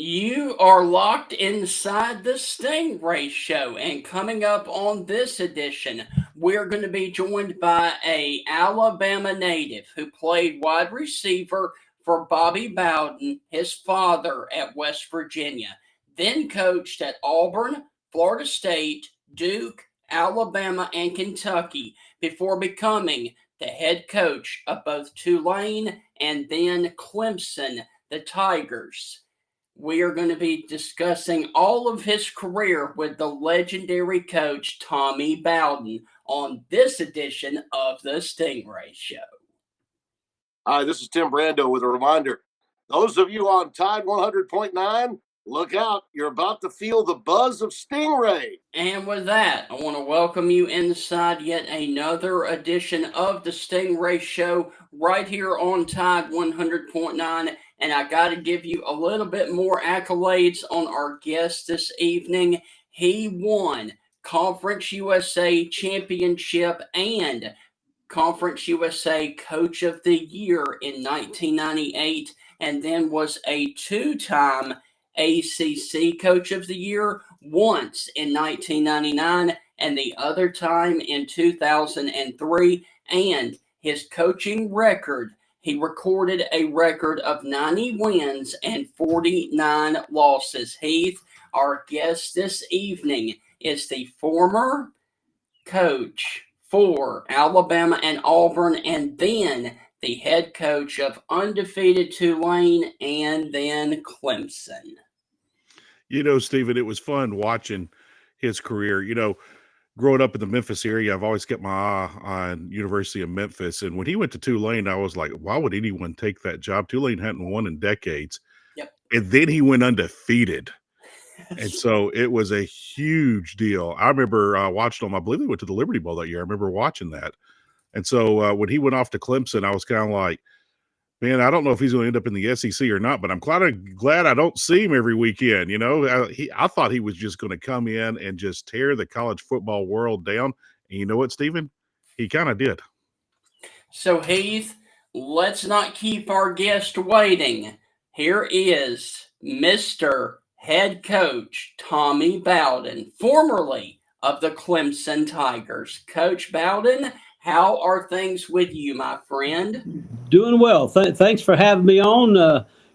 You are locked inside the Stingray Show, and coming up on this edition, we're going to be joined by a Alabama native who played wide receiver for Bobby Bowden, his father at West Virginia, then coached at Auburn, Florida State, Duke, Alabama, and Kentucky before becoming the head coach of both Tulane and then Clemson, the Tigers. We are going to be discussing all of his career with the legendary coach Tommy Bowden on this edition of the Stingray Show. Hi, this is Tim Brando with a reminder. Those of you on Tide 100.9, look out. You're about to feel the buzz of Stingray. And with that, I want to welcome you inside yet another edition of the Stingray Show right here on Tide 100.9. And I got to give you a little bit more accolades on our guest this evening. He won Conference USA Championship and Conference USA Coach of the Year in 1998, and then was a two-time ACC Coach of the Year, once in 1999 and the other time in 2003. And his coaching record, he recorded a record of 90 wins and 49 losses. Heath, our guest this evening, is the former coach for Alabama and Auburn, and then the head coach of undefeated Tulane and then Clemson. You know, Stephen, it was fun watching his career. You know, growing up in the Memphis area, I've always kept my eye on University of Memphis. And when he went to Tulane, I was like, why would anyone take that job? Tulane hadn't won in decades. Yep. And then he went undefeated. And so it was a huge deal. I remember watching him. I believe they went to the Liberty Bowl that year. I remember watching that. And so when he went off to Clemson, I was kind of like, man, I don't know if he's going to end up in the SEC or not, but I'm glad I don't see him every weekend. You know, I thought he was just going to come in and just tear the college football world down. And you know what, Stephen? He kind of did. So, Heath, let's not keep our guest waiting. Here is Mr. Head Coach Tommy Bowden, formerly of the Clemson Tigers. Coach Bowden, how are things with you, my friend? Doing well. Thanks for having me on.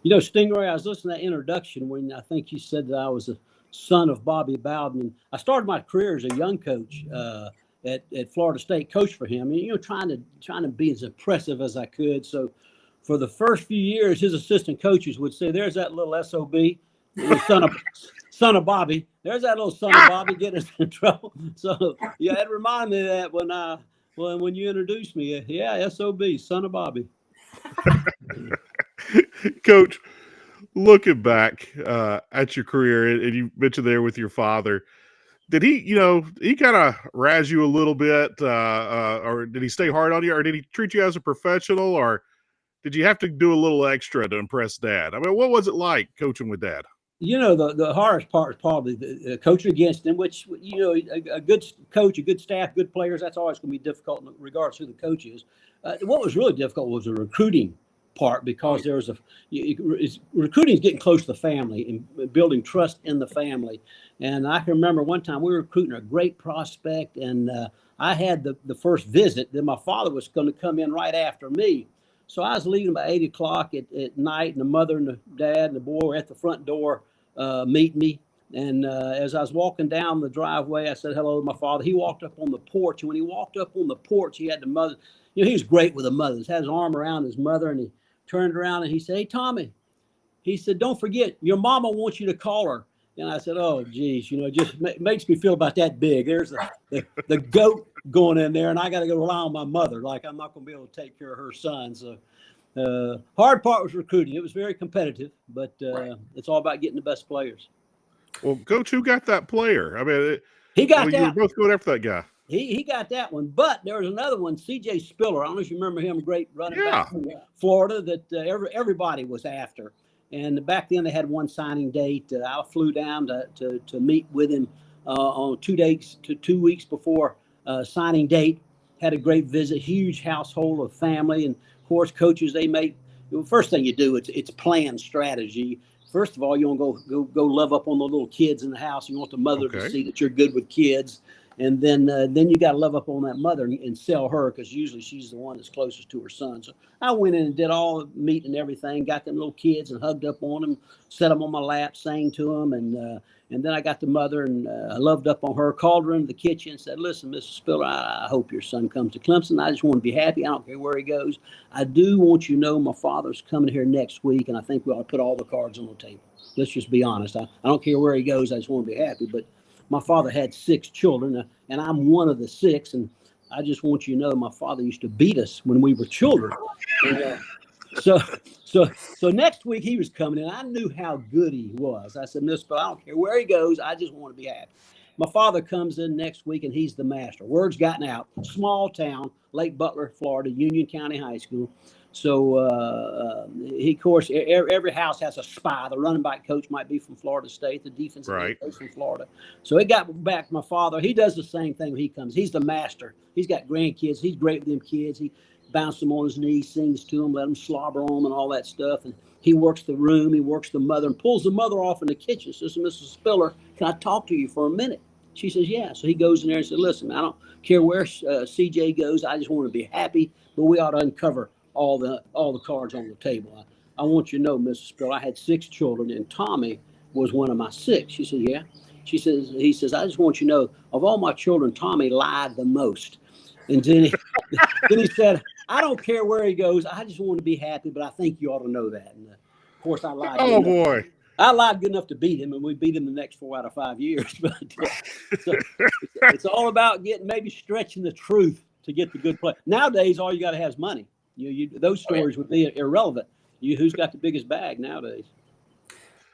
Stingray, I was listening to that introduction when I think you said that I was a son of Bobby Bowden. I started my career as a young coach at Florida State, coach for him. And, trying to be as impressive as I could. So for the first few years, his assistant coaches would say, "There's that little SOB, son of Bobby. There's that little son of Bobby getting us in trouble." So yeah, it reminded me of that when you introduced me. Yeah, SOB, son of Bobby. Coach, looking back at your career, and you mentioned there with your father, did he kind of razz you a little bit, or did he stay hard on you, or did he treat you as a professional, or did you have to do a little extra to impress Dad? I mean, what was it like coaching with Dad? The hardest part is probably the coaching against him, which, a good coach, a good staff, good players, that's always going to be difficult in regards to who the coach is. What was really difficult was the recruiting part, because there was recruiting is getting close to the family and building trust in the family. And I can remember one time we were recruiting a great prospect, and I had the first visit. Then my father was going to come in right after me. So I was leaving about 8 o'clock at night, and the mother and the dad and the boy were at the front door meeting me. And as I was walking down the driveway, I said hello to my father. He walked up on the porch, and when he walked up on the porch, he had the mother. He was great with the mothers. Had his arm around his mother, and he turned around and he said, "Hey, Tommy," he said, "don't forget, your mama wants you to call her." And I said, "Oh, geez, it just makes me feel about that big. There's the goat going in there, and I got to go rely on my mother. Like, I'm not going to be able to take care of her son." So hard part was recruiting. It was very competitive, but it's all about getting the best players. Well, Coach, who got that player? I mean, he got that. You were both going after that guy. He got that one, but there was another one, C.J. Spiller. I don't know if you remember him, great running back from Florida that everybody was after. And back then they had one signing date. I flew down to meet with him on 2 weeks before signing date. Had a great visit, huge household of family, and of course coaches. They make first thing you do. It's plan strategy. First of all, you want to go love up on the little kids in the house. You want the mother to see that you're good with kids. And then you got to love up on that mother and sell her, because usually she's the one that's closest to her son. So I went in and did all the meat and everything, got them little kids and hugged up on them, set them on my lap, sang to them. And then I got the mother and I loved up on her, called her into the kitchen and said, listen, Mrs. Spiller, I hope your son comes to Clemson. I just want to be happy. I don't care where he goes. I do want you to know my father's coming here next week, and I think we ought to put all the cards on the table. Let's just be honest. I don't care where he goes. I just want to be happy. But my father had 6 children, and I'm one of the 6. And I just want you to know my father used to beat us when we were children. And, so next week he was coming in. I knew how good he was. I said, Miss, but I don't care where he goes. I just want to be happy. My father comes in next week, and he's the master. Word's gotten out. Small town, Lake Butler, Florida, Union County High School. So he, of course, every house has a spy. The running back coach might be from Florida State. The defensive coach from Florida. So it got back to my father. He does the same thing when he comes. He's the master. He's got grandkids. He's great with them kids. He bounces them on his knees, sings to them, let them slobber on them and all that stuff. And he works the room. He works the mother and pulls the mother off in the kitchen. Says, Mrs. Spiller, can I talk to you for a minute? She says, yeah. So he goes in there and says, listen, I don't care where CJ goes. I just want to be happy, but we ought to uncover all the cards on the table. I want you to know, Mrs. Spiller, I had 6 children, and Tommy was one of my 6. She said, yeah. He says, I just want you to know, of all my children, Tommy lied the most. And then he said, I don't care where he goes. I just want to be happy, but I think you ought to know that. And of course, I lied. Oh, boy. I lied good enough to beat him, and we beat him the next 4 out of 5 years. But so it's all about maybe stretching the truth to get the good play. Nowadays, all you got to have is money. Those stories would be irrelevant. Who's got the biggest bag nowadays?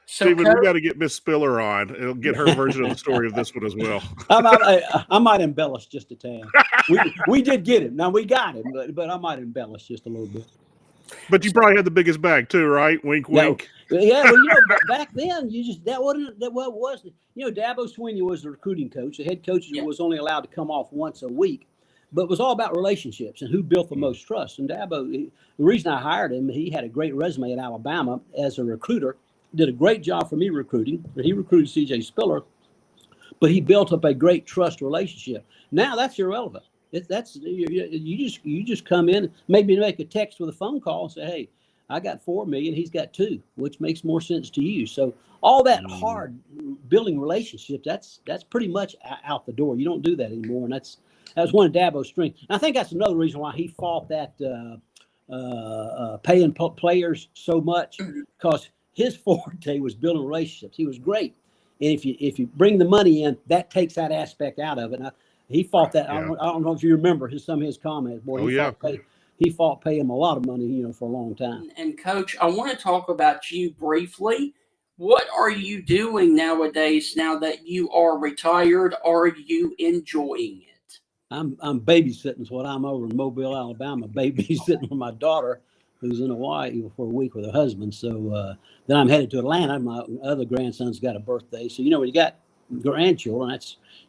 So Stephen, we got to get Miss Spiller on. It'll get her version of the story of this one as well. I might embellish just a tad. We did get him. Now we got him, but I might embellish just a little bit. But you probably had the biggest bag too, right? Wink, wink. Yeah, well, back then that wasn't. Dabo Swinney was the recruiting coach. The head coach was only allowed to come off once a week. But it was all about relationships and who built the most trust. And Dabo, the reason I hired him, he had a great resume at Alabama as a recruiter, did a great job for me recruiting. He recruited CJ Spiller, but he built up a great trust relationship. Now that's irrelevant. You just come in, maybe make a text with a phone call and say, hey, I got $4 million, he's got 2, which makes more sense to you. So all that hard building relationships, that's pretty much out the door. You don't do that anymore, and that was one of Dabo's strengths. And I think that's another reason why he fought that paying players so much, because his forte was building relationships. He was great. And if you bring the money in, that takes that aspect out of it. And he fought that. Yeah. I don't know if you remember some of his comments. Boy, he fought pay him a lot of money, for a long time. And Coach, I want to talk about you briefly. What are you doing nowadays now that you are retired? Are you enjoying it? I'm babysitting is what I'm over in Mobile, Alabama, babysitting with my daughter, who's in Hawaii for a week with her husband. So then I'm headed to Atlanta. My other grandson's got a birthday. So, when you got grandchildren,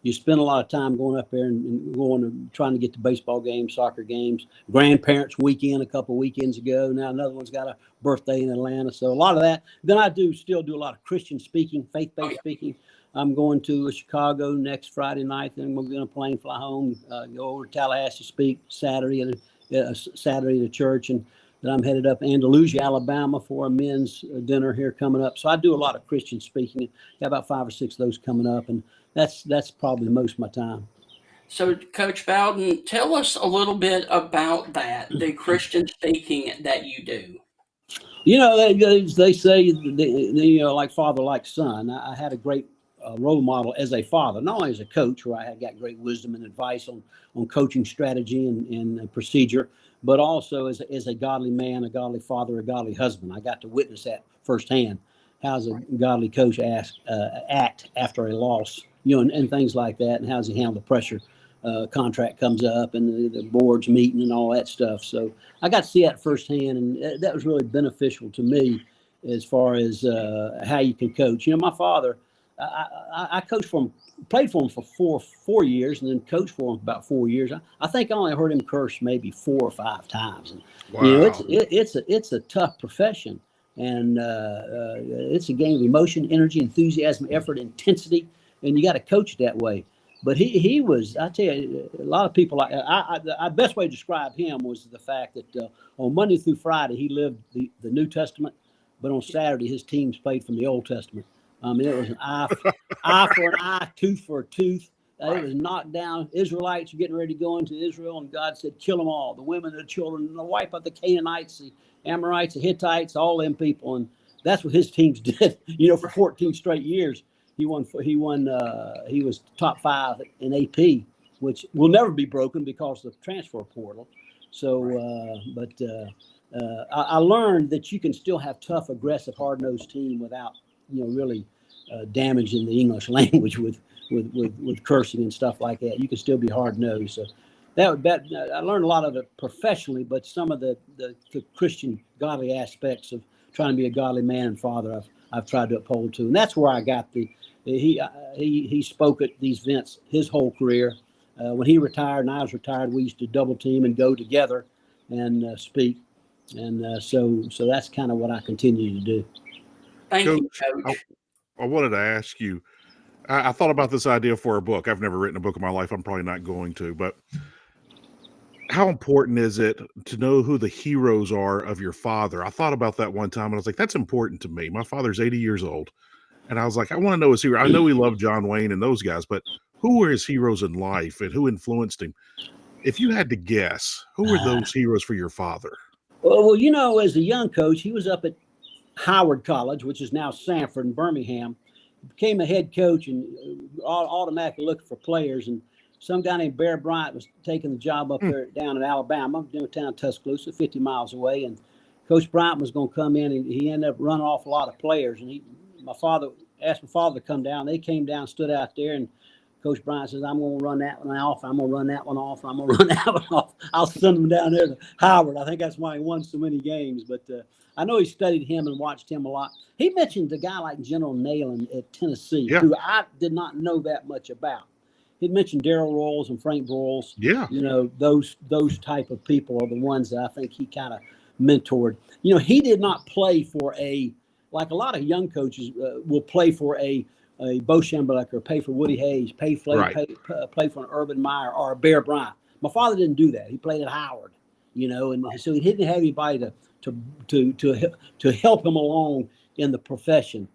you spend a lot of time going up there and going and trying to get to baseball games, soccer games. Grandparents weekend a couple of weekends ago. Now another one's got a birthday in Atlanta. So a lot of that. Then I still do a lot of Christian speaking, faith-based speaking. I'm going to Chicago next Friday night. Then we're going to plane fly home, go over to Tallahassee, speak Saturday at the church, and then I'm headed up Andalusia, Alabama for a men's dinner here coming up. So I do a lot of Christian speaking. Got about 5 or 6 of those coming up, and that's probably most of my time. So, Coach Bowden, tell us a little bit about that, the Christian speaking that you do. They say, like father, like son. I had a great role model as a father, not only as a coach, where I had got great wisdom and advice on coaching strategy and procedure, but also as a godly man, a godly father, a godly husband. I got to witness that firsthand. How does a godly coach act after a loss, and things like that, and how does he handle the pressure? Contract comes up and the board's meeting and all that stuff. So I got to see that firsthand, and that was really beneficial to me as far as how you can coach. My father, I coached for him, played for him for four years, and then coached for him about 4 years. I think I only heard him curse maybe 4 or 5 times. And, wow. It's a tough profession, And it's a game of emotion, energy, enthusiasm, effort, intensity, and you got to coach it that way. But he was, I tell you, a lot of people, the best way to describe him was the fact that on Monday through Friday, he lived the New Testament, but on Saturday, his teams played from the Old Testament. I mean, it was an eye for an eye, tooth for a tooth. It was knocked down. Israelites were getting ready to go into Israel, and God said, kill them all, the women, the children, and wipe out the Canaanites, the Amorites, the Hittites, all them people. And that's what his teams did, for 14 straight years. He was top 5 in AP, which will never be broken because of the transfer portal. So, I learned that you can still have tough, aggressive, hard-nosed team without, really damaging the English language with cursing and stuff like that. You can still be hard-nosed. So that I learned a lot of it professionally, but some of the Christian godly aspects of trying to be a godly man and father, I've tried to uphold too. And that's where I got he spoke at these events his whole career. When he retired and I was retired, we used to double team and go together and speak. And so that's kind of what I continue to do. Thank you, Coach. I wanted to ask you, I thought about this idea for a book. I've never written a book in my life. I'm probably not going to, but how important is it to know who the heroes are of your father? I thought about that one time and I was like, that's important to me. My father's 80 years old. And I was like, I want to know his hero. I know he loved John Wayne and those guys, but who were his heroes in life and who influenced him? If you had to guess, who were those heroes for your father? Well, as a young coach, he was up at Howard College, which is now Sanford in Birmingham. Became a head coach and automatically looking for players. And some guy named Bear Bryant was taking the job up there down in Alabama, downtown Tuscaloosa, 50 miles away. And Coach Bryant was going to come in, and he ended up running off a lot of players. And my father asked my father to come down. They came down, stood out there, and Coach Bryant says, I'm going to run that one off. I'm going to run that one off. I'm going to run that one off. I'll send him down there to Howard. I think that's why he won so many games. But I know he studied him and watched him a lot. He mentioned a guy like General Neyland at Tennessee, who I did not know that much about. He'd mentioned Darrell Royals and Frank Broyles. Yeah. Those type of people are the ones that I think he kind of mentored. He did not play for like a lot of young coaches will play for a Bo Schembechler, or pay for Woody Hayes, play for an Urban Meyer or a Bear Bryant. My father didn't do that. He played at Howard, and so he didn't have anybody to help him along in the profession.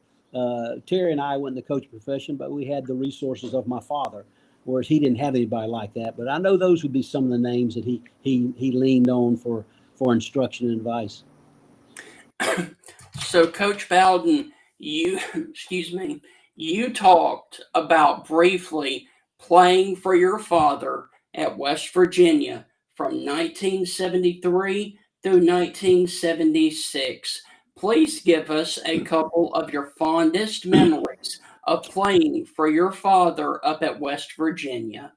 Terry and I went in the coaching profession, but we had the resources of my father, whereas he didn't have anybody like that. But I know those would be some of the names that he leaned on for instruction and advice. So, Coach Bowden, you talked about briefly playing for your father at West Virginia from 1973 through 1976. Please give us a couple of your fondest memories of playing for your father up at West Virginia.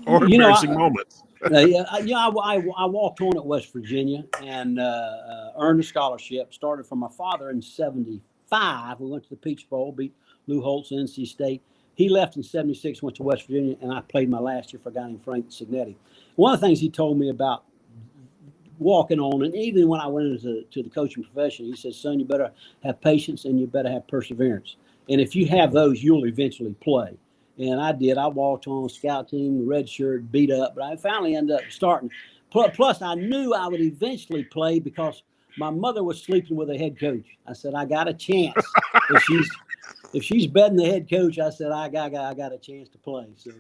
Or embarrassing moments. I walked on at West Virginia and earned a scholarship. Started from my father in 75. We went to the Peach Bowl, beat Lou Holtz and NC State. He left in 76, went to West Virginia, and I played my last year for a guy named Frank Signetti. One of the things he told me about walking on, and even when I went into the coaching profession, he said, son, you better have patience and you better have perseverance. And if you have those, you'll eventually play. And I did. I walked on scout team, red shirt, beat up, but I finally ended up starting. Plus, I knew I would eventually play because my mother was sleeping with a head coach. I said, I got a chance. If she's betting the head coach, I said, I got a chance to play. So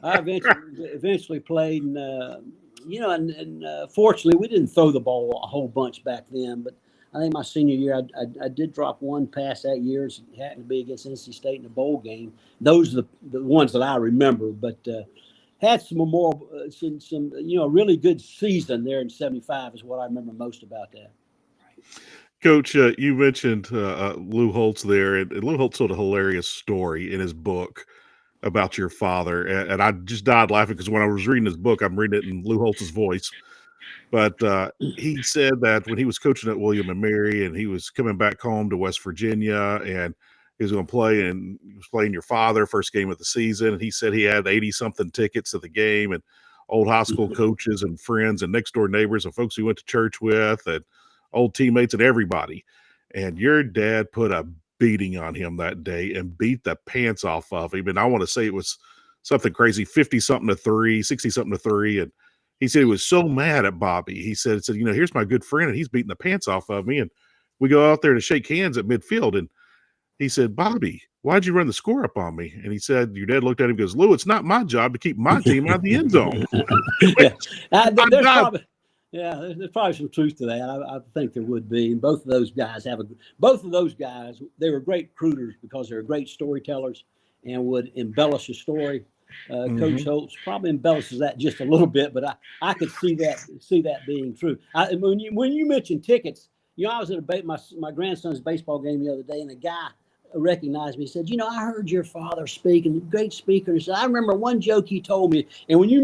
I eventually played, and fortunately, we didn't throw the ball a whole bunch back then. But I think my senior year, I did drop one pass that year. It happened to be against NC State in a bowl game. Those are the ones that I remember. But had some really good season there in 75 is what I remember most about that. Coach, you mentioned Lou Holtz there, and Lou Holtz told a hilarious story in his book about your father, and I just died laughing because when I was reading his book, I'm reading it in Lou Holtz's voice. But he said that when he was coaching at William and Mary, and he was coming back home to West Virginia, and he was going to play, and he was playing your father first game of the season, and he said he had 80-something tickets to the game, and old high school coaches and friends and next door neighbors and folks he went to church with, and old teammates and everybody. and your dad put a beating on him that day and beat the pants off of him. And I want to say it was something crazy, 50-something to 3, 60-something to 3. And he said he was so mad at Bobby. He said, you know, here's my good friend, and he's beating the pants off of me. And we go out there to shake hands at midfield. And he said, Bobby, why'd you run the score up on me? And he said, your dad looked at him and goes, Lou, it's not my job to keep my team out of the end zone. There's probably some truth to that. I think there would be. And both of those guys, they were great recruiters because they were great storytellers and would embellish a story. Coach Holtz probably embellishes that just a little bit, but I could see that being true. When you mentioned tickets, you know, I was at my grandson's baseball game the other day, and a guy recognized me. He said, you know, I heard your father speak, and great speaker. He said, I remember one joke you told me. And when you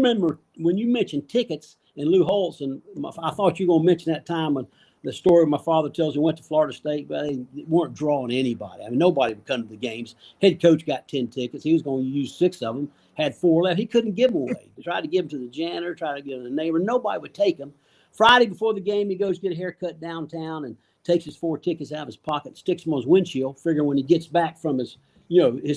mentioned tickets and Lou Holtz, and I thought you were going to mention that time when the story my father tells he went to Florida State, but they weren't drawing anybody. I mean, nobody would come to the games. Head coach got 10 tickets. He was going to use 6 of them, had 4 left. He couldn't give them away. He tried to give them to the janitor, tried to give them to the neighbor. Nobody would take them. Friday before the game, he goes get a haircut downtown and takes his 4 tickets out of his pocket, sticks them on his windshield, figuring when he gets back from his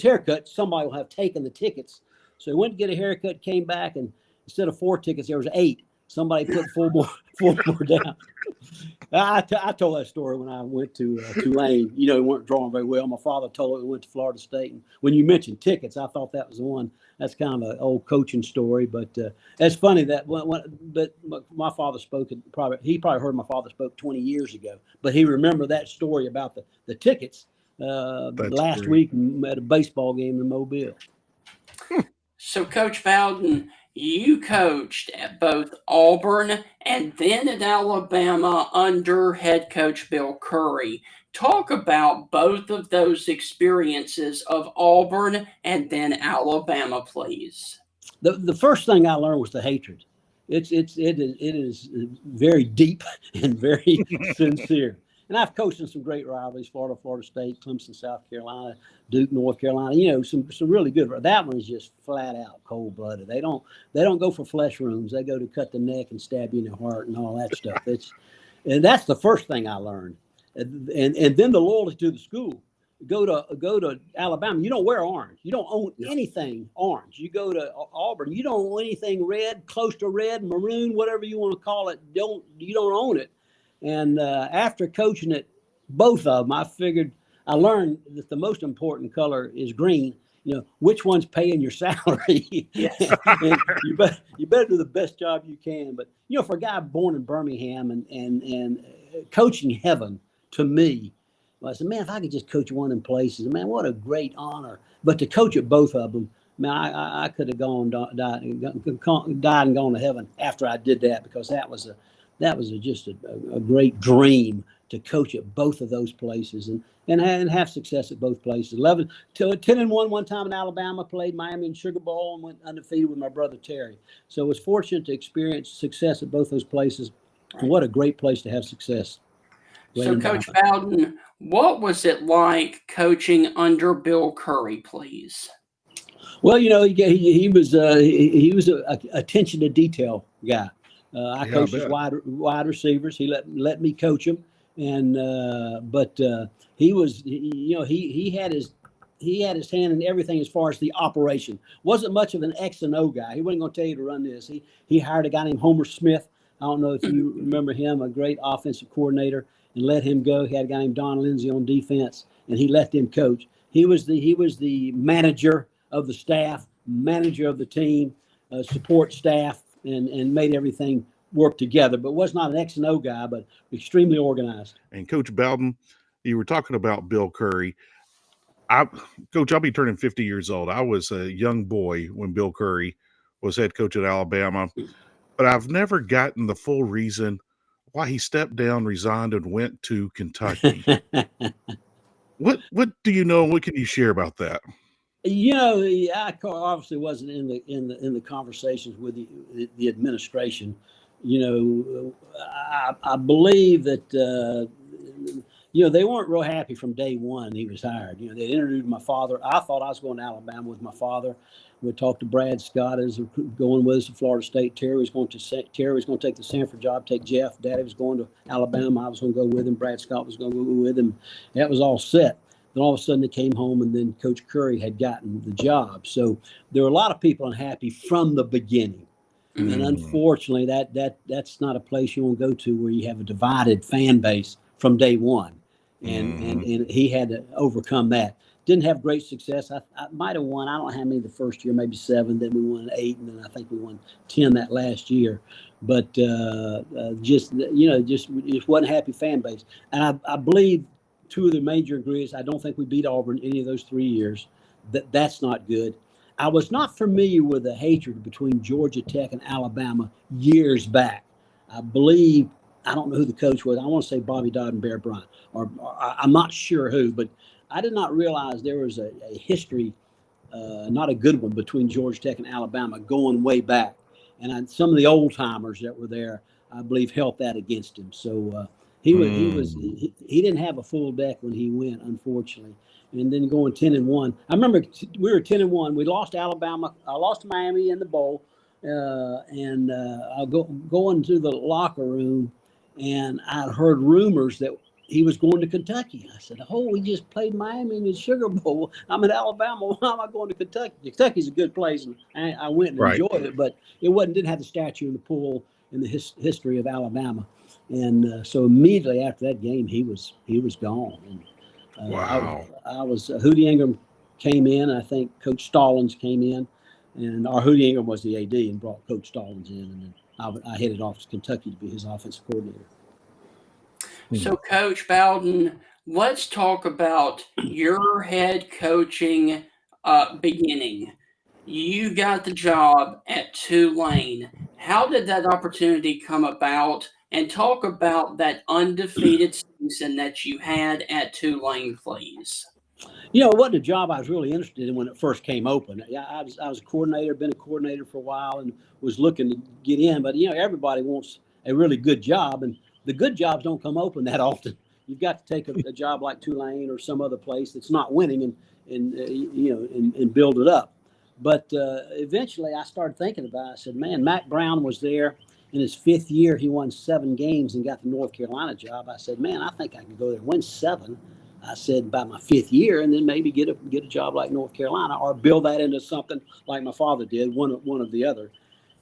haircut, somebody will have taken the tickets. So he went to get a haircut, came back, and instead of 4 tickets, there was 8. Somebody put 4 more down. I told that story when I went to Tulane. You know, we weren't drawing very well. My father told it we went to Florida State. And when you mentioned tickets, I thought that was the one. That's kind of an old coaching story. But it's funny that but my father spoke. He probably heard my father spoke 20 years ago. But he remembered that story about the tickets last week at a baseball game in Mobile. So, Coach Bowden, you coached at both Auburn and then at Alabama under head coach Bill Curry. Talk about both of those experiences of Auburn and then Alabama, please. The first thing I learned was the hatred. It is very deep and very sincere. And I've coached in some great rivalries: Florida State, Clemson, South Carolina, Duke, North Carolina. You know, some really good. That one is just flat out cold blooded. They don't go for flesh wounds. They go to cut the neck and stab you in the heart and all that stuff. And that's the first thing I learned. And then the loyalty to the school. Go to Alabama. You don't wear orange. You don't own anything orange. You go to Auburn. You don't own anything red, close to red, maroon, whatever you want to call it. You don't own it. And after coaching at both of them, I learned that the most important color is green. You know, which one's paying your salary. And you better do the best job you can. But, you know, for a guy born in Birmingham and coaching heaven, to me, I said, man, if I could just coach one of them places, man, what a great honor. But to coach at both of them, man, I could have died and gone to heaven after I did that, because that was just a great dream to coach at both of those places and have success at both places. 10-1 one time in Alabama, played Miami in Sugar Bowl, and went undefeated with my brother Terry. So I was fortunate to experience success at both those places. And what a great place to have success. So, Coach Bowden, what was it like coaching under Bill Curry, please? Well, you know, he was an attention to detail guy. I coached his wide receivers. He let me coach them, and but he was, you know, he had his hand in everything as far as the operation. Wasn't much of an X and O guy. He wasn't going to tell you to run this. He hired a guy named Homer Smith. I don't know if you remember him, a great offensive coordinator, and let him go. He had a guy named Don Lindsay on defense, and he let them coach. He was the manager of the staff, manager of the team, support staff, and made everything work together. But was not an X and O guy, but extremely organized. And Coach Bowden, you were talking about Bill Curry. Coach, I'll be turning 50 years old. I was a young boy when Bill Curry was head coach at Alabama, but I've never gotten the full reason why he stepped down, resigned, and went to Kentucky. What do you know? What can you share about that? You know, I obviously wasn't in the conversations with the administration. You know, I believe that they weren't real happy from day one he was hired. They introduced my father. I thought I was going to Alabama with my father. We talked to Brad Scott as going with us to Florida State. Terry was going to take the Sanford job, take Jeff. Daddy was going to Alabama. I was going to go with him. Brad Scott was going to go with him. That was all set. Then all of a sudden they came home, and then Coach Curry had gotten the job. So there were a lot of people unhappy from the beginning. And unfortunately, that's not a place you want to go to where you have a divided fan base from day one. And he had to overcome that. Didn't have great success. I might have won. I don't know how many the first year, maybe 7. Then we won 8, and then I think we won 10 that last year. But just wasn't a happy fan base. And I believe 2 of the major ingredients. I don't think we beat Auburn any of those 3 years. That's not good. I was not familiar with the hatred between Georgia Tech and Alabama years back. I believe, I don't know who the coach was. I want to say Bobby Bowden, Bear Bryant, or I'm not sure who, but I did not realize there was a history, not a good one, between Georgia Tech and Alabama going way back. And some of the old timers that were there, I believe, helped that against him. So he didn't have a full deck when he went, unfortunately. And then going 10-1. I remember we were 10-1. We lost to Alabama. I lost to Miami in the bowl. I go into the locker room, and I heard rumors that he was going to Kentucky. I said, we just played Miami in the Sugar Bowl. I'm in Alabama. Why am I going to Kentucky? Kentucky's a good place, and I went and enjoyed it, but it didn't have the statue in the pool in the history of Alabama. And so immediately after that game, he was gone. And, wow. I was Hootie Ingram came in. I think Coach Stallings came in, and our Hootie Ingram was the AD and brought Coach Stallings in, and then I headed off to Kentucky to be his offensive coordinator. So, Coach Bowden, let's talk about your head coaching beginning. You got the job at Tulane. How did that opportunity come about? And talk about that undefeated season that you had at Tulane, please. It wasn't a job I was really interested in when it first came open. I was a coordinator, been a coordinator for a while, and was looking to get in. But, everybody wants a really good job, and the good jobs don't come open that often. You've got to take a job like Tulane or some other place that's not winning and build it up. But eventually I started thinking about it. I said, man, Matt Brown was there. In his 5th year, he won 7 games and got the North Carolina job. I said, man, I think I can go there and win 7. I said, by my 5th year, and then maybe get a job like North Carolina, or build that into something like my father did, one of the other.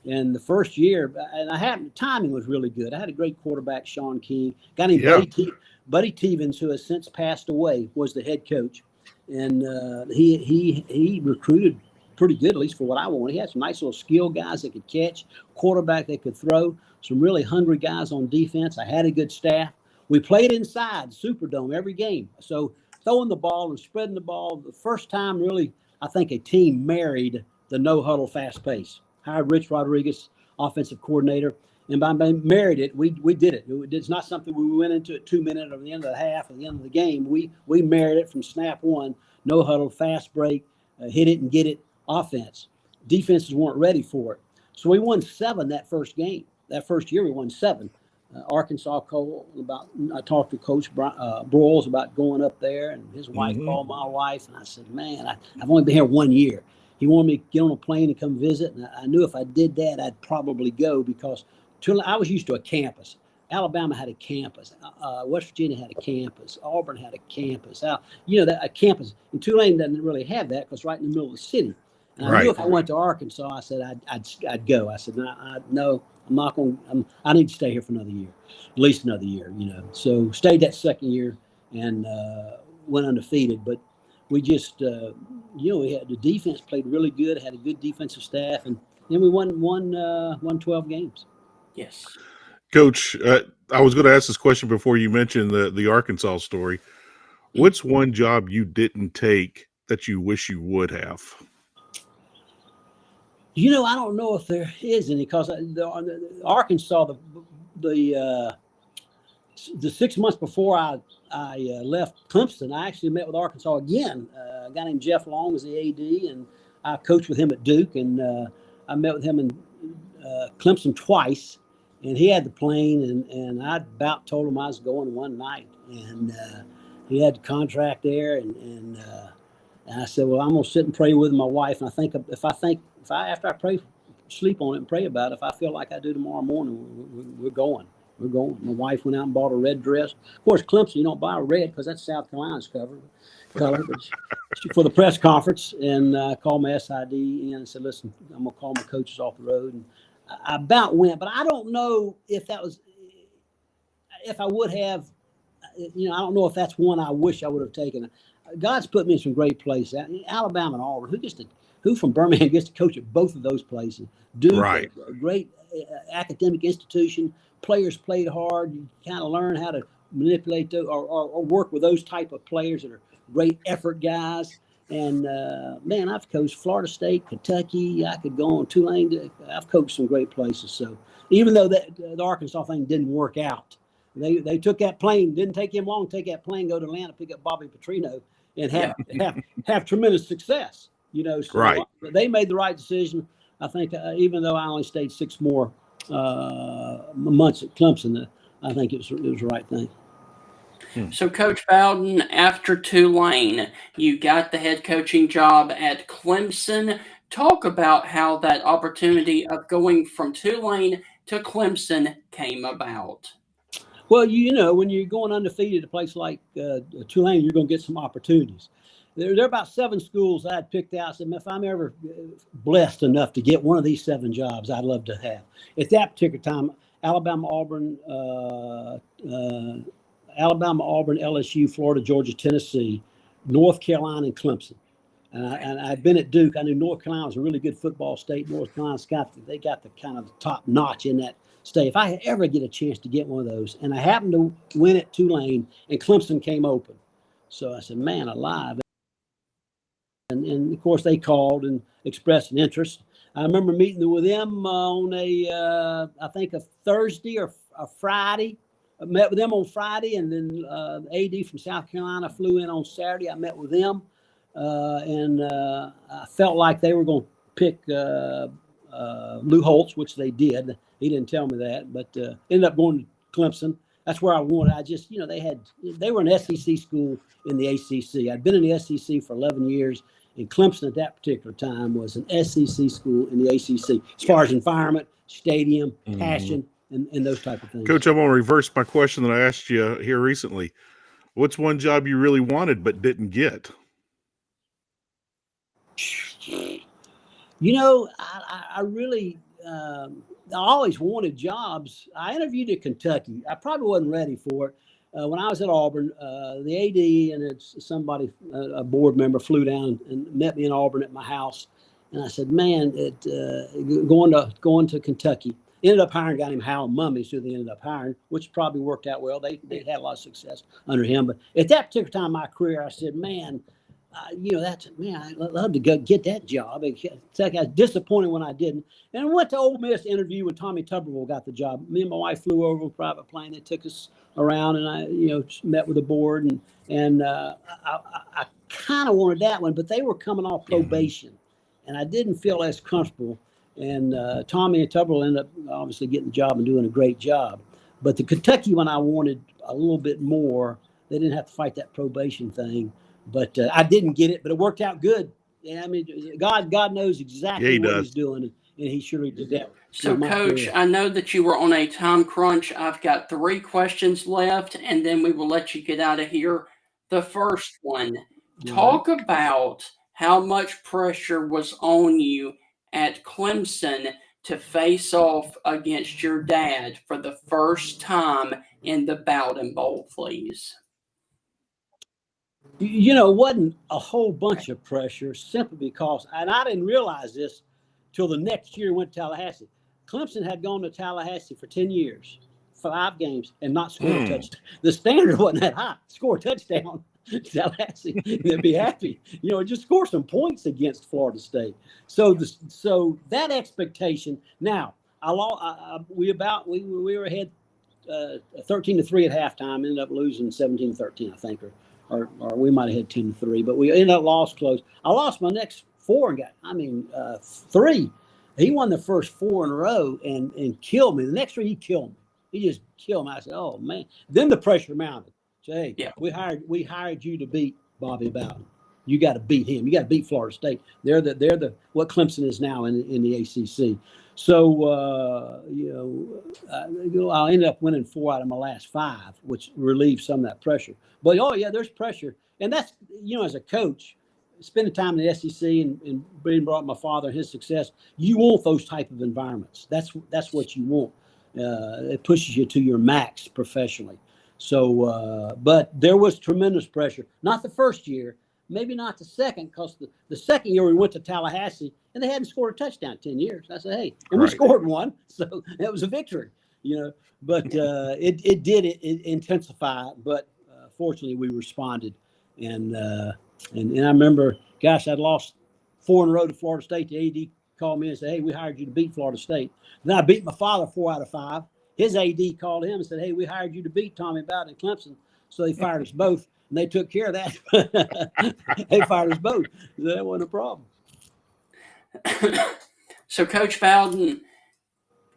And the first year, and timing was really good. I had a great quarterback, Sean King. Guy named Buddy Tevens, who has since passed away, was the head coach, and he recruited pretty good, at least for what I wanted. He had some nice little skill guys that could catch, quarterback that could throw, some really hungry guys on defense. I had a good staff. We played inside Superdome every game. So throwing the ball and spreading the ball, the first time really, I think a team married the no-huddle fast pace. Hired Rich Rodriguez, offensive coordinator, and by married it, we did it. It's not something we went into at 2 minutes or the end of the half or the end of the game. We married it from snap one, no-huddle, fast break, hit it and get it offense. Defenses weren't ready for it. So we won 7 that first game. That first year we won 7. Arkansas I talked to Coach Broyles about going up there, and his wife called my wife, and I said, man, I've only been here 1 year. He wanted me to get on a plane and come visit, and I knew if I did that, I'd probably go because I was used to a campus. Alabama had a campus. West Virginia had a campus. Auburn had a campus. A campus. And Tulane doesn't really have that because right in the middle of the city. And I knew if I went to Arkansas, I said I'd go. I said no, I'm not going. I need to stay here for another year, at least another year. So stayed that second year and went undefeated. But we just we had the defense played really good. Had a good defensive staff, and then we won 12 games. Yes, Coach. I was going to ask this question before you mentioned the Arkansas story. What's one job you didn't take that you wish you would have? I don't know if there is any because Arkansas, the 6 months before I left Clemson, I actually met with Arkansas again. A guy named Jeff Long was the AD, and I coached with him at Duke, and I met with him in Clemson twice. and he had the plane, and I about told him I was going one night, and he had the contract there, and I said, well, I'm gonna sit and pray with my wife, and I think if after I pray, sleep on it and pray about it, if I feel like I do tomorrow morning, we're going. We're going. My wife went out and bought a red dress. Of course, Clemson, you don't buy a red because that's South Carolina's color. But for the press conference, and I called my SID in and said, listen, I'm gonna call my coaches off the road, and I about went, but I don't know if I would have, I don't know if that's one I wish I would have taken. God's put me in some great places. Alabama and Auburn. Who from Birmingham gets to coach at both of those places? Duke, Right. a great academic institution. Players played hard. You kind of learn how to manipulate those, or work with those type of players that are great effort guys. And man, I've coached Florida State, Kentucky. I could go on Tulane. I've coached some great places. So even though the Arkansas thing didn't work out, they took that plane. Didn't take him long to take that plane, go to Atlanta, pick up Bobby Petrino, and have tremendous success. So Right. they made the right decision. I think even though I only stayed 6 more months at Clemson, I think it was the right thing. So, Coach Bowden, after Tulane, you got the head coaching job at Clemson. Talk about how that opportunity of going from Tulane to Clemson came about. Well, when you're going undefeated at a place like Tulane, you're going to get some opportunities. There are about 7 schools I had picked out. I said, if I'm ever blessed enough to get one of these 7 jobs, I'd love to have. At that particular time, Alabama, Auburn, LSU, Florida, Georgia, Tennessee, North Carolina, and Clemson. And I'd been at Duke. I knew North Carolina was a really good football state. North Carolina's got the kind of top notch in that state. If I ever get a chance to get one of those, and I happened to win at Tulane, and Clemson came open. So I said, man alive. And of course, they called and expressed an interest. I remember meeting with them on I think a Thursday or a Friday. I met with them on Friday, and then AD from South Carolina flew in on Saturday. I met with them, and I felt like they were going to pick Lou Holtz, which they did. He didn't tell me that, but ended up going to Clemson. That's where I wanted. I just, they were an SEC school in the ACC. I'd been in the SEC for 11 years, and Clemson at that particular time was an SEC school in the ACC, as far as environment, stadium, passion, and those type of things. Coach, I'm going to reverse my question that I asked you here recently. What's one job you really wanted but didn't get? I really, I always wanted jobs. I interviewed at Kentucky. I probably wasn't ready for it. When I was at Auburn, the AD and somebody, a board member, flew down and met me in Auburn at my house. And I said, man, going to Kentucky. Ended up hiring a guy named Hal Mummies, who they ended up hiring, which probably worked out well. They had a lot of success under him. But at that particular time in my career, I said, man, I'd love to go get that job. I was disappointed when I didn't. And I went to Ole Miss to interview when Tommy Tuberville got the job. Me and my wife flew over with a private plane. They took us around, and I, met with the board, and I kind of wanted that one, but they were coming off probation, and I didn't feel as comfortable. And Tommy and Tuberville ended up obviously getting the job and doing a great job. But the Kentucky one, I wanted a little bit more. They didn't have to fight that probation thing. But I didn't get it, but it worked out good. Yeah, I mean, God knows exactly what He's doing, and He surely did that. So, Coach, I know that you were on a time crunch. I've got 3 questions left, and then we will let you get out of here. The first one, talk about how much pressure was on you at Clemson to face off against your dad for the first time in the Bowden Bowl, please. Wasn't a whole bunch of pressure, simply because, and I didn't realize this till the next year we went to Tallahassee. Clemson had gone to Tallahassee for 10 years, 5 games, and not scored a touchdown. The standard wasn't that high. Score a touchdown, Tallahassee, they'd be happy. Just score some points against Florida State. So that expectation. Now, we were ahead 13-3 at halftime. Ended up losing 17-13, I think, or we might have had 10-3, but we ended up lost close. I lost my next 4 and got, 3. He won the first 4 in a row and killed me. The next 3, he killed me. He just killed me. I said, "Oh man!" Then the pressure mounted. Say, "Hey, we hired you to beat Bobby Bowden. You got to beat him. You got to beat Florida State. They're the what Clemson is now in the ACC." So I ended up winning 4 out of my last 5, which relieved some of that pressure. But there's pressure, and that's as a coach, spending time in the SEC and being brought up my father and his success, you want those type of environments. That's what you want. It pushes you to your max professionally. So, but there was tremendous pressure. Not the first year, maybe not the second, because the second year we went to Tallahassee and they hadn't scored a touchdown in 10 years. I said, "Hey," and we scored one, so that was a victory, But it did intensify. But fortunately, we responded, and I remember, gosh, I'd lost 4 in a row to Florida State. The AD called me and said, "Hey, we hired you to beat Florida State." Then I beat my father 4 out of 5. His AD called him and said, "Hey, we hired you to beat Tommy Bowden and Clemson." So they fired us both, and they took care of that. They fired us both. That wasn't a problem. So, Coach Bowden,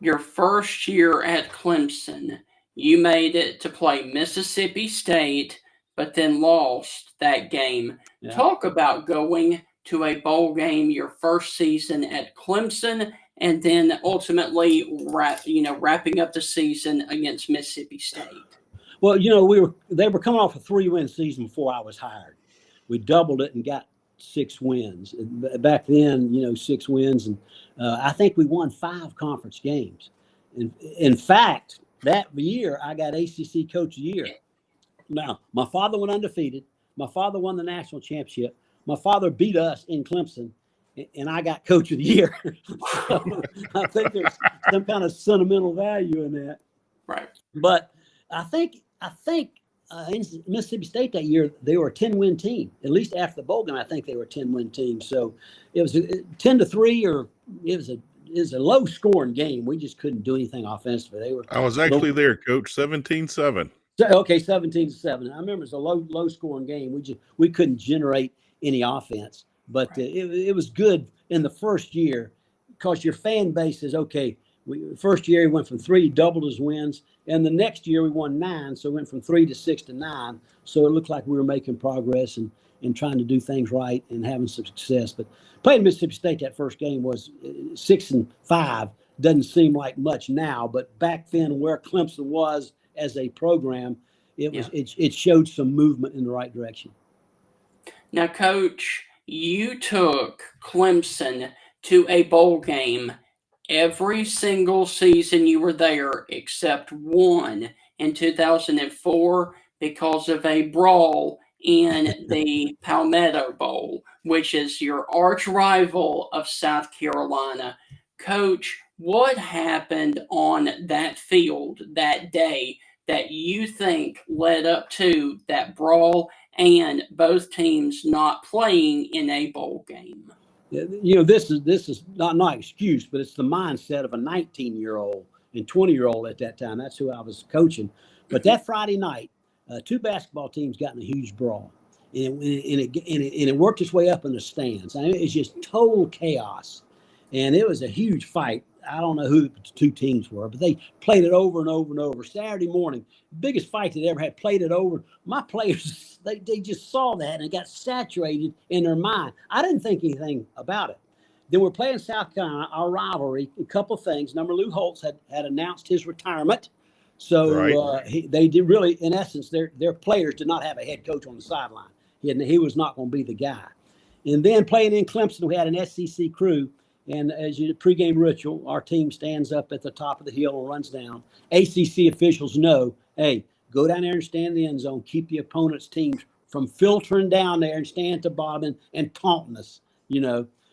your first year at Clemson, you made it to play Mississippi State, but then lost that game. Yeah. Talk about going to a bowl game your first season at Clemson, and then ultimately wrapping up the season against Mississippi State. Well, they were coming off a 3-win season before I was hired. We doubled it and got 6 wins. Back then, 6 wins, and I think we won 5 conference games. In fact, that year I got ACC Coach of the Year. Now, my father went undefeated. My father won the national championship. My father beat us in Clemson, and I got Coach of the Year. So I think there's some kind of sentimental value in that. Right. But I think in Mississippi State that year, they were a 10-win team. At least after the bowl game, I think they were a 10-win team. So it was 10-3, or it was a low-scoring game. We just couldn't do anything offensively. I was actually there, Coach. 17-7. Okay, 17-7. I remember it was a low-scoring game. We couldn't generate any offense, but it was good in the first year because your fan base is okay. First year he went from 3, doubled his wins, and the next year we won 9, so we went from 3 to 6 to 9. So it looked like we were making progress and trying to do things right and having some success. But playing Mississippi State that first game was 6-5. Doesn't seem like much now, but back then where Clemson was as a program, it showed some movement in the right direction. Now, Coach, you took Clemson to a bowl game every single season you were there except one in 2004 because of a brawl in the Palmetto Bowl, which is your arch rival of South Carolina. Coach, what happened on that field that day that you think led up to that brawl and both teams not playing in a bowl game? This is not an excuse, but it's the mindset of a 19-year-old and 20-year-old at that time. That's who I was coaching. But that Friday night, 2 basketball teams got in a huge brawl, and it worked its way up in the stands. I mean, it's just total chaos, and it was a huge fight. I don't know who the 2 teams were, but they played it over and over and over. Saturday morning, biggest fight they ever had, played it over. My players, they just saw that and it got saturated in their mind. I didn't think anything about it. Then we're playing South Carolina, our rivalry, a couple of things. Number Lou Holtz had announced his retirement. So they did really, in essence, their players did not have a head coach on the sideline. He was not going to be the guy. And then playing in Clemson, we had an SEC crew. And as a pregame ritual, our team stands up at the top of the hill and runs down. ACC officials know, hey, go down there and stand in the end zone. Keep the opponent's teams from filtering down there and stand at the bottom and taunting us,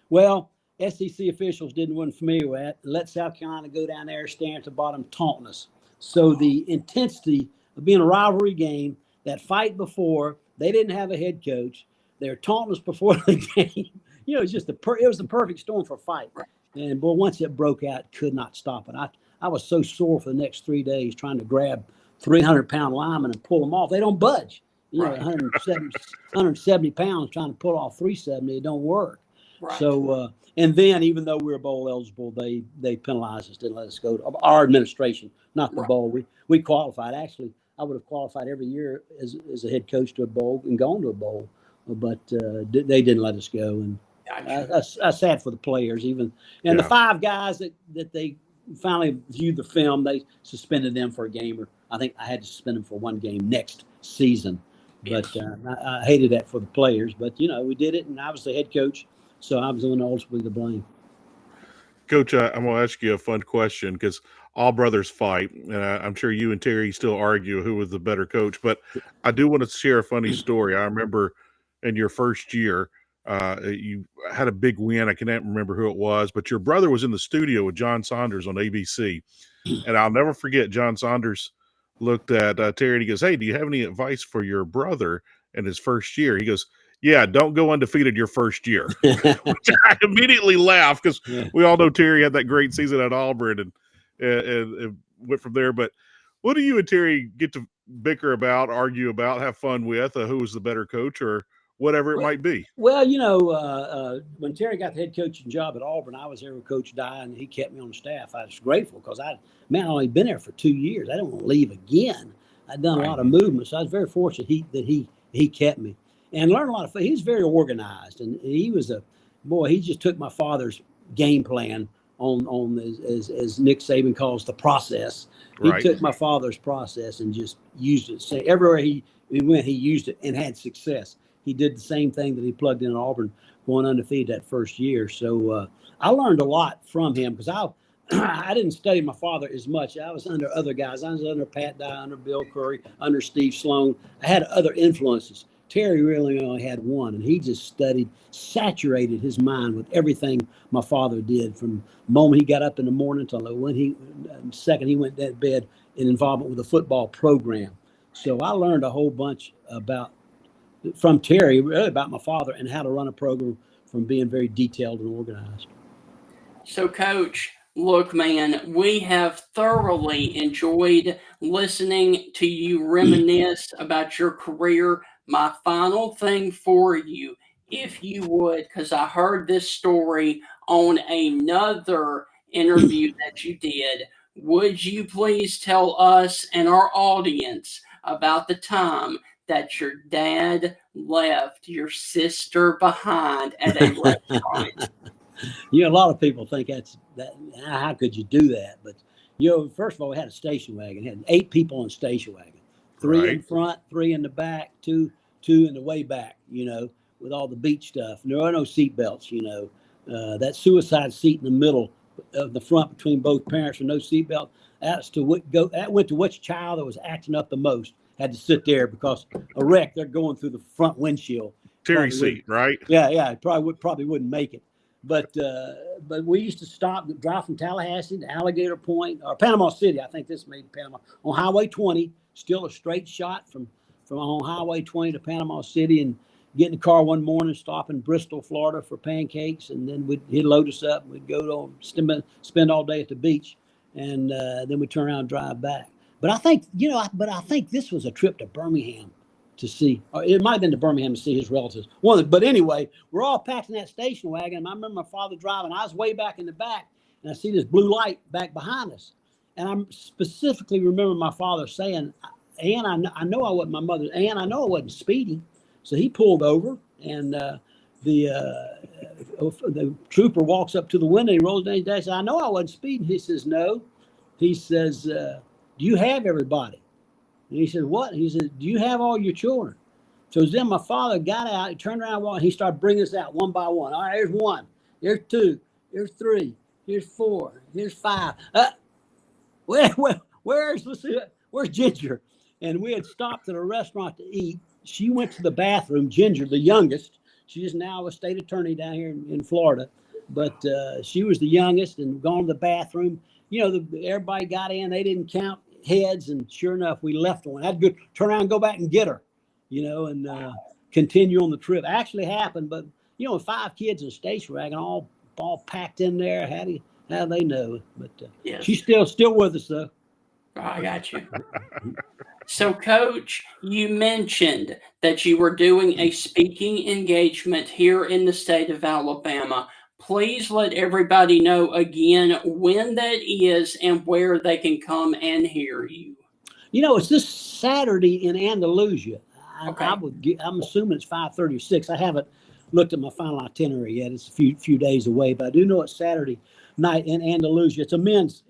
Well, SEC officials wasn't familiar with that. Let South Carolina go down there, stand at the bottom, taunting us. So the intensity of being a rivalry game, that fight before, they didn't have a head coach. They were taunting us before the game. It was just it was the perfect storm for a fight. And boy, once it broke out, could not stop it. I was so sore for the next 3 days trying to grab 300-pound linemen and pull them off. They don't budge. 170 pounds trying to pull off 370, it don't work. Right. So, and then even though we were bowl eligible, they penalized us, didn't let us go to our administration, not the Right. bowl. We qualified. Actually, I would have qualified every year as a head coach to a bowl and gone to a bowl, but they didn't let us go. And Gotcha. I sad for the players, even, and the 5 guys that they finally viewed the film, they suspended them for a game, or I think I had to suspend them for 1 game next season. But Yes. I hated that for the players. But we did it, and I was the head coach, so I was the one ultimately to blame. Coach, I'm going to ask you a fun question because all brothers fight, and I'm sure you and Terry still argue who was the better coach. But I do want to share a funny story. I remember in your first year, you had a big win. I can't remember who it was, but your brother was in the studio with John Saunders on ABC. And I'll never forget, John Saunders looked at Terry and he goes, "Hey, do you have any advice for your brother in his first year?" He goes, "Yeah, don't go undefeated your first year." Which I immediately laughed because we all know Terry had that great season at Auburn and went from there. But what do you and Terry get to bicker about, argue about, have fun with? Who was the better coach or whatever it might be? Well, when Terry got the head coaching job at Auburn, I was there with Coach Dye, and he kept me on the staff. I was grateful because I'd only been there for 2 years. I didn't want to leave again. I'd done a lot of movement, so I was very fortunate that he kept me and learned a lot of. He was very organized, and he was he just took my father's game plan on as Nick Saban calls the process. He took my father's process and just used it. So everywhere he went, he used it and had success. He did the same thing that he plugged in at Auburn, going undefeated that first year. So I learned a lot from him because I didn't study my father as much. I was under other guys. I was under Pat Dye, under Bill Curry, under Steve Sloan. I had other influences. Terry really only had one, and he just studied, saturated his mind with everything my father did from the moment he got up in the morning till when he went to bed in involvement with the football program. So I learned a whole bunch from Terry, really about my father and how to run a program from being very detailed and organized. So, Coach, look, man, we have thoroughly enjoyed listening to you reminisce about your career. My final thing for you, if you would, because I heard this story on another interview that you did, would you please tell us and our audience about the time that your dad left your sister behind at a restaurant? A lot of people think that. How could you do that? But first of all, we had a station wagon. We had 8 people in the station wagon, 3 in front, 3 in the back, two in the way back. With all the beach stuff. And there are no seat belts. That suicide seat in the middle of the front between both parents with no seat belt. That went to which child that was acting up the most. Had to sit there because a wreck. They're going through the front windshield. Terry seat, right? Yeah. Probably wouldn't make it. But we used to drive from Tallahassee to Alligator Point or Panama City. I think this made Panama on Highway 20. Still a straight shot from on Highway 20 to Panama City, and get in the car one morning, stop in Bristol, Florida for pancakes, and then he'd load us up. We'd go to spend all day at the beach, and then we'd turn around and drive back. But I think I think this was a trip to Birmingham to see, or it might have been to Birmingham to see his relatives. But anyway, we're all packed in that station wagon. And I remember my father driving. I was way back in the back, and I see this blue light back behind us. And I specifically remember my father saying, "Ann, I know I wasn't my mother. Ann, I know I wasn't speeding." So he pulled over, and the trooper walks up to the window. He rolls down his dash. I know I wasn't speeding. He says, "No." He says, "Do you have everybody?" And he said, "What?" He said, "Do you have all your children?" So then my father got out, he turned around, and he started bringing us out one by one. All right, here's 1, here's 2, here's 3, here's 4, here's 5. Where's Ginger? And we had stopped at a restaurant to eat. She went to the bathroom, Ginger, the youngest. She is now a state attorney down here in Florida. But she was the youngest and gone to the bathroom. Everybody got in. They didn't count heads, and sure enough, we left one. I had to go turn around and go back and get her, and continue on the trip. Actually happened, but 5 kids in a station wagon, all packed in there. How do they know? But Yes. She's still with us though. I got you. So, Coach, you mentioned that you were doing a speaking engagement here in the state of Alabama. Please let everybody know again when that is and where they can come and hear you. It's this Saturday in Andalusia. Okay. I'm assuming it's 5:36. I haven't looked at my final itinerary yet. It's a few days away, but I do know it's Saturday night in Andalusia. It's a men's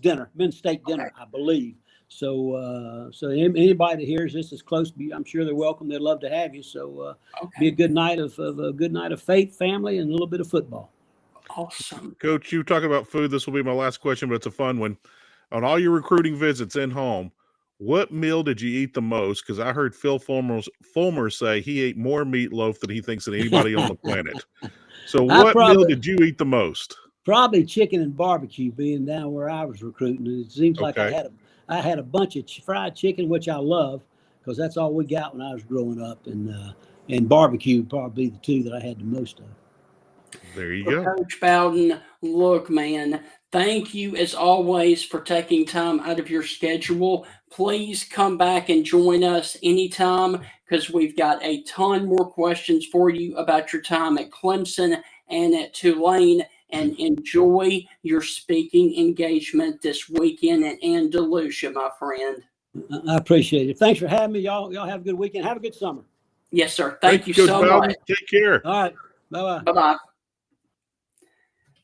dinner, men's steak dinner, I believe. So anybody that hears this is close. I'm sure they're welcome. They'd love to have you. So be a good night of a good night of faith, family, and a little bit of football. Awesome. Coach, you talk about food. This will be my last question, but it's a fun one. On all your recruiting visits in home, what meal did you eat the most? Because I heard Phil Fulmer say he ate more meatloaf than he thinks than anybody on the planet. So what meal did you eat the most? Probably chicken and barbecue, being down where I was recruiting. And it seems like I had a bunch of fried chicken, which I love because that's all we got when I was growing up, and barbecue probably the two that I had the most of. There you go. Coach Bowden, look, man, thank you as always for taking time out of your schedule. Please come back and join us anytime because we've got a ton more questions for you about your time at Clemson and at Tulane. And enjoy your speaking engagement this weekend in Andalusia, my friend. I appreciate it. Thanks for having me. Y'all have a good weekend. Have a good summer. Yes, sir. Thank you Coach so Bowden. much. Take care. All right. Bye-bye. Bye-bye.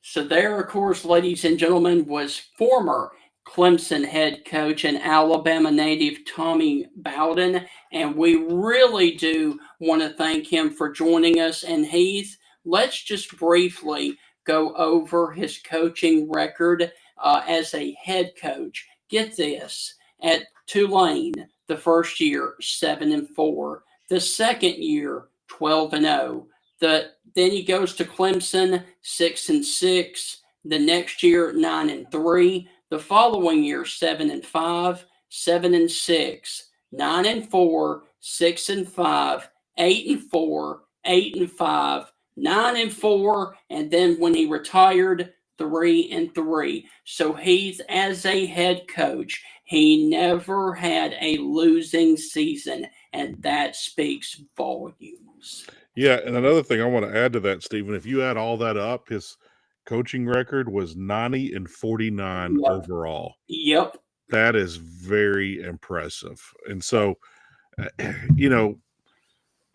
So there, of course, ladies and gentlemen, was former Clemson head coach and Alabama native Tommy Bowden. And we really do want to thank him for joining us. And Heath, let's just briefly go over his coaching record as a head coach. Get this, at Tulane, the first year, 7-4. The second year, 12-0. Then he goes to Clemson, 6-6. The next year, 9-3. The following year, 7-5, 7-6, 9-4, 6-5, 8-4, 8-5, 9-4, and then when he retired, 3-3. So he's as a head coach, he never had a losing season, and that speaks volumes. Yeah, and another thing I want to add to that, Stephen, if you add all that up, his coaching record was 90-49 overall. Yep. That is very impressive. And so, a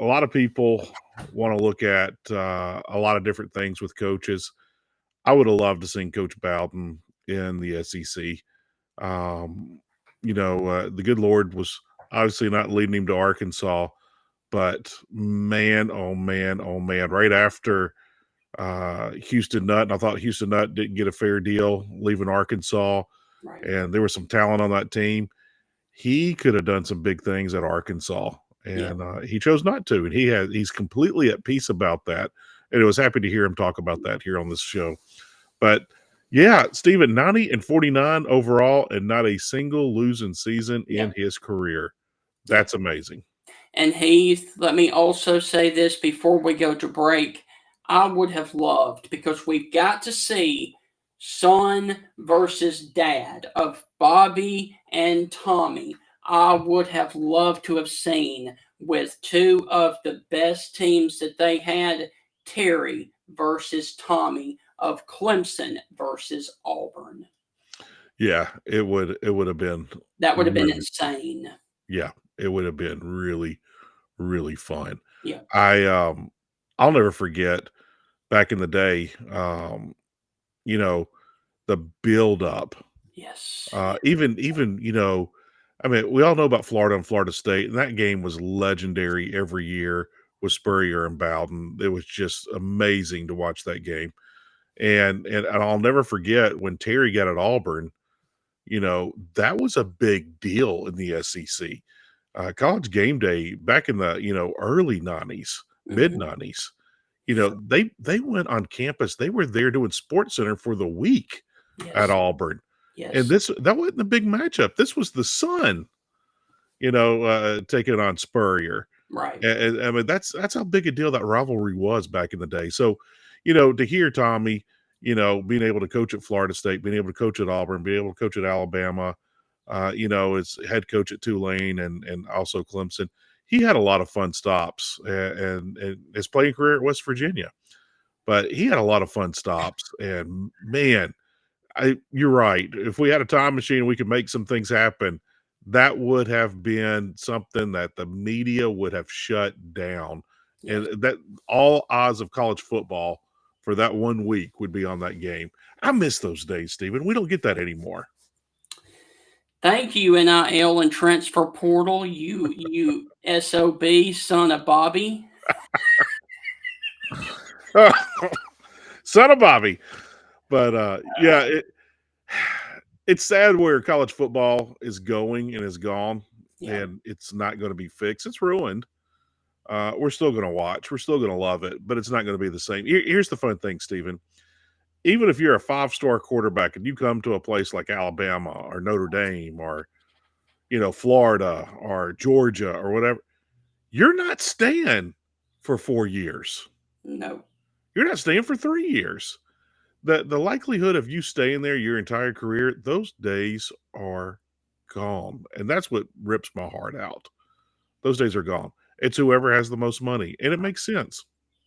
lot of people want to look at a lot of different things with coaches. I would have loved to seen Coach Bowden in the SEC. The good Lord was obviously not leading him to Arkansas, but man, oh man, oh man, right after Houston Nutt, and I thought Houston Nutt didn't get a fair deal leaving Arkansas, Right. and there was some talent on that team. He could have done some big things at Arkansas, and he chose not to, and he's completely at peace about that. And I was happy to hear him talk about that here on this show. But yeah, Stephen, 90-49 overall, and not a single losing season in his career. That's amazing. And Heath, let me also say this before we go to break. I would have loved, because we've got to see son versus dad of Bobby and Tommy. I would have loved to have seen with two of the best teams that they had, Terry versus Tommy of Clemson versus Auburn. Yeah, it would have been. That would have been insane. Yeah, it would have been really, really fun. Yeah. I'll never forget back in the day, the build up. Yes. Even, I mean, we all know about Florida and Florida State, and that game was legendary every year with Spurrier and Bowden. It was just amazing to watch that game. And I'll never forget when Terry got at Auburn, that was a big deal in the SEC. College Game Day back in the, early 90s, mid 90s, they went on campus. They were there doing Sports Center for the week at Auburn. Yes. And that wasn't a big matchup. This was the Sun, taking on Spurrier. Right. And I mean, that's how big a deal that rivalry was back in the day. So, to hear Tommy, being able to coach at Florida State, being able to coach at Auburn, being able to coach at Alabama, as head coach at Tulane and also Clemson. He had a lot of fun stops and his playing career at West Virginia. But he had a lot of fun stops. And, man, you're right. If we had a time machine, we could make some things happen. That would have been something that the media would have shut down. Yes. And that all odds of college football for that 1 week would be on that game. I miss those days, Stephen. We don't get that anymore. Thank you, NIL and transfer portal. You SOB, son of Bobby. Son of Bobby. But it's sad where college football is going and is gone, and it's not going to be fixed. It's ruined. We're still going to watch. We're still going to love it, but it's not going to be the same. Here's the fun thing, Stephen. Even if you're a 5-star quarterback and you come to a place like Alabama or Notre Dame or, Florida or Georgia or whatever, you're not staying for 4 years. No. You're not staying for 3 years. The likelihood of you staying there your entire career, those days are gone. And that's what rips my heart out. Those days are gone. It's whoever has the most money. And it makes sense.